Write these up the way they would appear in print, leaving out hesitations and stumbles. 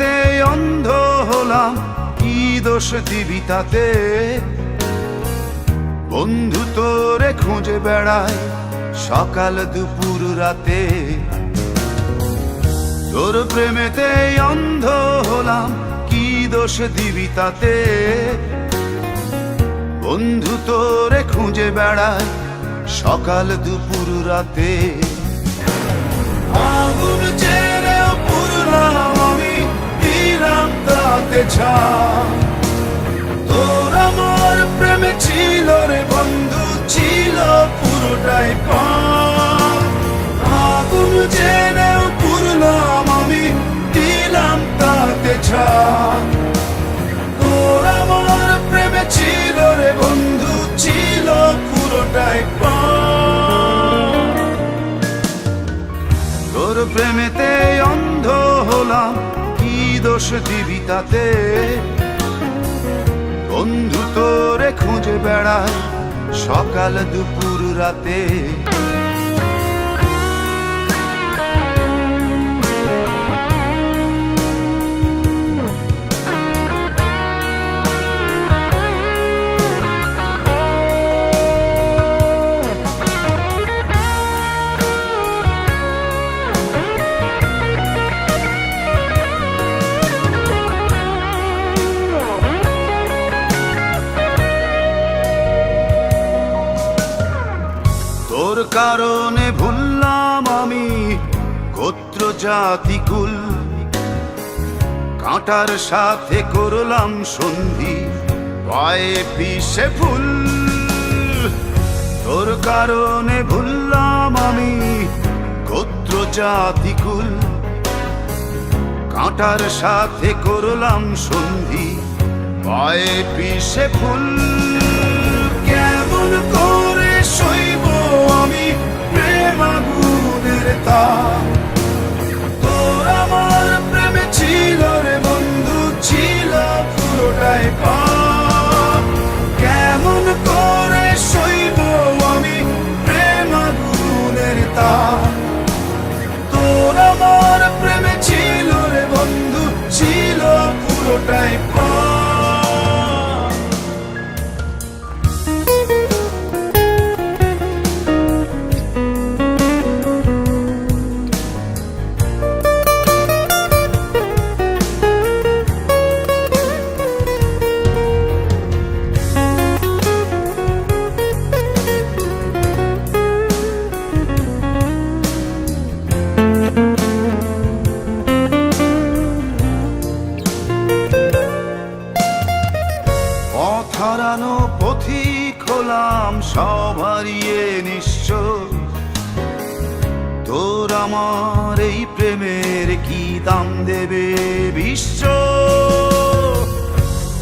প্রেমেতে অন্ধ হলাম, কি দোষ দিবি তাতে? বন্ধু তোরে খুঁজে বেড়ায় সকাল দুপুর রাতে। তোর প্রেমেতে অন্ধ হলাম, কি দোষ দিবি তাতে? বন্ধু তোরে খুঁজে বেড়ায় সকাল দুপুর রাতে। আগুন জেলেও পুরলাম আমি, দিলাম তাতে ছাই। তোর আমার প্রেমে ছিল রে বন্ধু, ছিল পুরোটাই পাপ। আগুন জেলেও পুরলাম আমি, দিলাম তাতে ছাই। তোর আমার প্রেমে ছিল রে বন্ধু, ছিল পুরোটাই পাপ। তোর প্রেমেতে অন্ধ হলাম, কি দোষ দিবি তাতে? বন্ধু তোরে খুঁজে বেড়ায় সকাল দুপুর রাতে। তোর কারণে ভুললাম আমি গোত্র জাতি কুল, কাঁটার সাথে করলাম সন্ধি, পায়ে পিষে ফুল। তোর কারণে ভুললাম আমি গোত্র জাতি কুল, কাঁটার সাথে করলাম সন্ধি, পায়ে পিষে ফুল। কেমন করে সইব আমি প্রেম আগুনের তাপ? তোর আমার প্রেমে ছিল রে বন্ধু, ছিল পুরোটাই পাপ। কেমন করে সইব আমি প্রেম আগুনের তাপ? তোর আমার প্রেমে ছিল রে বন্ধু, ছিল পুরোটাই পাপ। হারানো পথিক হলাম সব হারিয়ে নিঃস্ব। তোর আমার এই প্রেমের কি দাম দেবে বিশ্ব?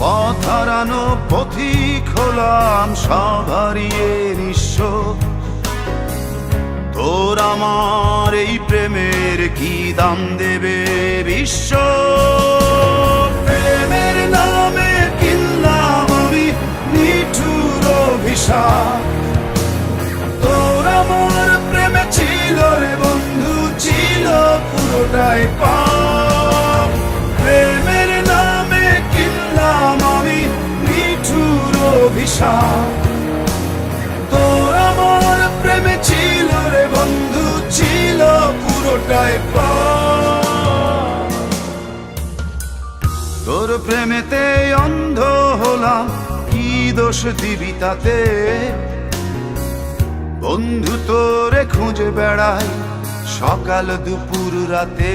পথ হারানো পথিক হলাম সব হারিয়ে নিঃস্ব। তোর আমার এই প্রেমের কি দাম দেবে বিশ্ব? প্রেমের নামে কিনলাম আমি নিঠুর অভিশাপ। তোর আমার প্রেমে ছিল রে বন্ধু, ছিল পুরোটাই পাপ। প্রেমের নামে কিনলাম আমি নিঠুর অভিশাপ। তোর আমার প্রেমে ছিল রে বন্ধু, ছিল পুরোটাই পাপ। তোর প্রেমেতে অন্ধ হলাম, কি দোষ দিবি তাতে? বন্ধু তোরে খুঁজে বেড়ায় সকাল দুপুর রাতে।